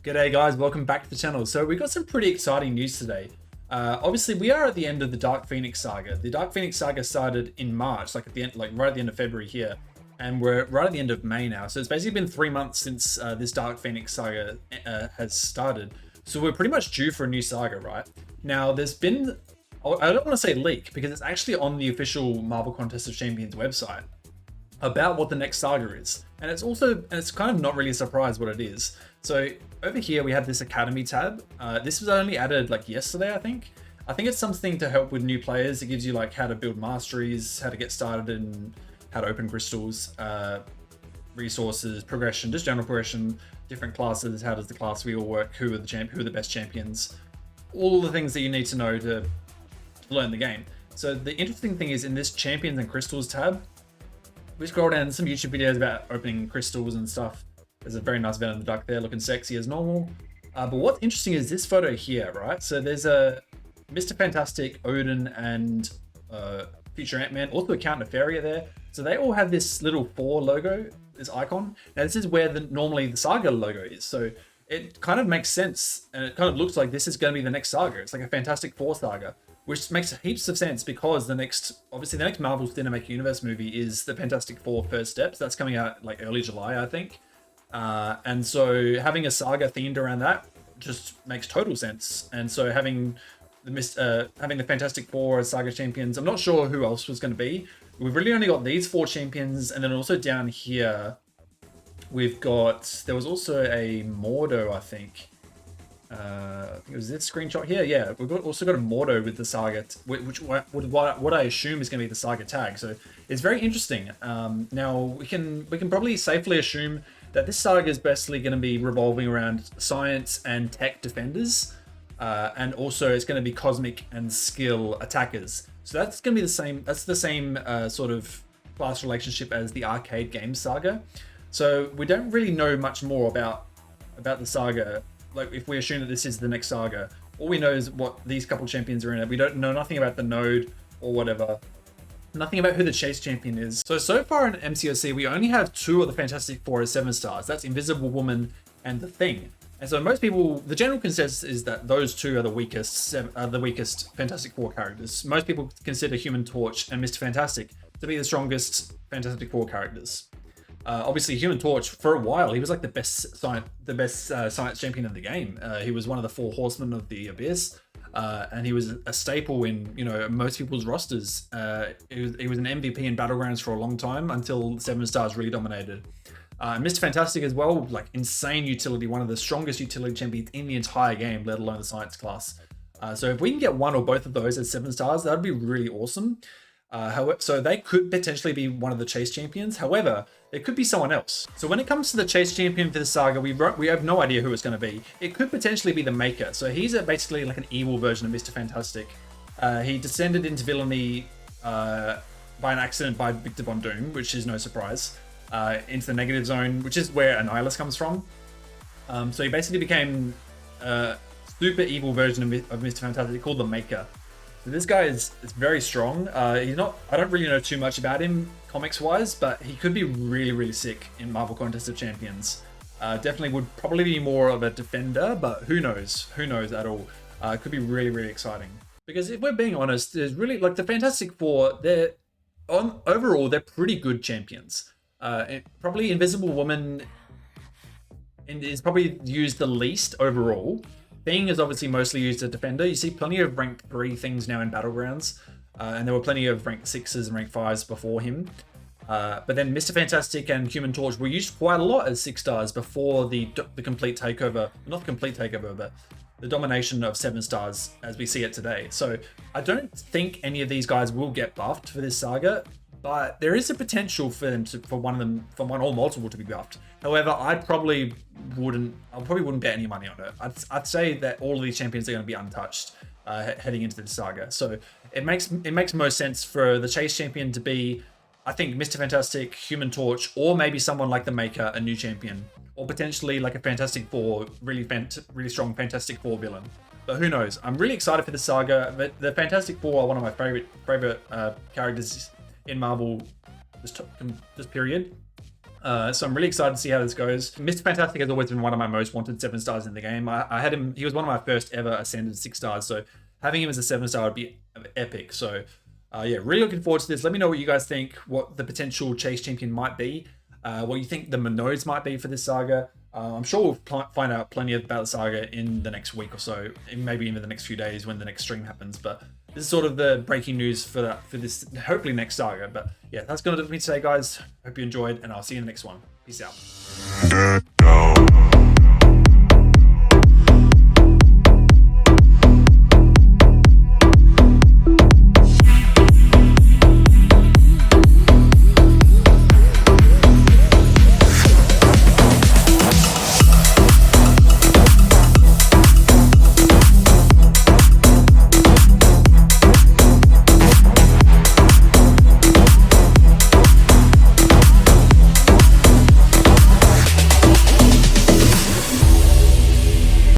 G'day guys, welcome back to the channel. So we got some pretty exciting news today. Obviously we are at the end of the Dark Phoenix Saga. The Dark Phoenix Saga started in March, like at the end, right at the end of February here. And we're right at the end of May now. So it's basically been 3 months since this Dark Phoenix Saga has started. So we're pretty much due for a new saga, right? Now there's been, I don't want to say leak because it's actually on the official Marvel Contest of Champions website about what the next saga is. And it's kind of not really a surprise what it is. So over here we have this Academy tab. This was only added like yesterday, I think. I think it's something to help with new players. It gives you like how to build masteries, how to get started, and how to open crystals, resources, progression, just general progression, different classes, how does the class wheel work, who are the best champions, all the things that you need to know to learn the game. So the interesting thing is in this champions and crystals tab, we scroll down some YouTube videos about opening crystals and stuff. There's a very nice Venom the Duck there looking sexy as normal. But what's interesting is this photo here, right? So there's a Mr. Fantastic, Odin, and Future Ant-Man, also a Count Nefaria there. So they all have this little 4 logo, this icon. Now this is where normally the Saga logo is. So it kind of makes sense, and it kind of looks like this is going to be the next saga. It's like a Fantastic Four saga, which makes heaps of sense because obviously the next Marvel Cinematic Universe movie is the Fantastic Four First Steps. That's coming out like early July, I think. And so having a saga themed around that just makes total sense. And so having the Fantastic Four as saga champions, I'm not sure who else was going to be. We've really only got these 4 champions, and then also down here there was also a Mordo, I think. It was this screenshot here. Yeah, we've also got a Mordo with the saga, what I assume is going to be the saga tag. So it's very interesting. Now we can probably safely assume that this saga is basically going to be revolving around science and tech defenders, and also it's going to be cosmic and skill attackers. So that's going to be the same. That's the same sort of class relationship as the arcade game saga. So we don't really know much more about the saga. Like if we assume that this is the next saga, all we know is what these couple champions are in it. We don't know nothing about the node or whatever. Nothing about who the chase champion is. So far in MCOC, we only have 2 of the Fantastic Four as 7 stars. That's Invisible Woman and The Thing. And so most people, the general consensus is that those 2 are the weakest Fantastic Four characters. Most people consider Human Torch and Mr. Fantastic to be the strongest Fantastic Four characters. Obviously, Human Torch, for a while, he was like the best science champion in the game. He was one of the 4 horsemen of the Abyss, and he was a staple in most people's rosters. He was an MVP in Battlegrounds for a long time until 7 stars really dominated. Mr. Fantastic as well, like insane utility, one of the strongest utility champions in the entire game, let alone the science class. So if we can get one or both of those at 7 stars, that'd be really awesome. However, so they could potentially be one of the chase champions. However, there could be someone else. So when it comes to the chase champion for the saga, we have no idea who it's going to be. It could potentially be the Maker. So he's basically like an evil version of Mr. Fantastic. He descended into villainy by an accident by Victor Von Doom, which is no surprise, into the negative zone, which is where Annihilus comes from. So he basically became a super evil version of Mr. Fantastic called the Maker. So this guy is very strong. I don't really know too much about him comics wise, but he could be really, really sick in Marvel Contest of Champions. Definitely would probably be more of a defender, but who knows? Who knows at all? It could be really, really exciting. Because if we're being honest, there's really like the Fantastic Four, overall, they're pretty good champions. Probably Invisible Woman is probably used the least overall. Thing is obviously mostly used as a defender. You see plenty of rank 3 things now in Battlegrounds, and there were plenty of rank 6s and rank 5s before him. But then Mr. Fantastic and Human Torch were used quite a lot as 6 stars before the complete takeover, not the complete takeover, but the domination of 7 stars as we see it today. So I don't think any of these guys will get buffed for this saga, but there is a potential for one or multiple to be buffed. However, I probably wouldn't bet any money on it. I'd say that all of these champions are going to be untouched heading into the saga. So it makes most sense for the chase champion to be, I think, Mr. Fantastic, Human Torch, or maybe someone like the Maker, a new champion, or potentially like a Fantastic Four, really strong Fantastic Four villain. But who knows? I'm really excited for the saga. But the Fantastic Four are one of my favorite characters in Marvel this period. So I'm really excited to see how this goes. Mr. Fantastic has always been one of my most wanted 7 stars in the game. I had him, he was one of my first ever ascended 6 stars. So having him as a 7 star would be epic. So yeah, really looking forward to this. Let me know what you guys think, what the potential chase champion might be, what you think the Monodes might be for this saga. I'm sure we'll find out plenty about the saga in the next week or so, maybe even the next few days when the next stream happens. But this is sort of the breaking news for this hopefully next saga. But yeah, that's gonna do it for me today, guys. Hope you enjoyed, and I'll see you in the next one. Peace out.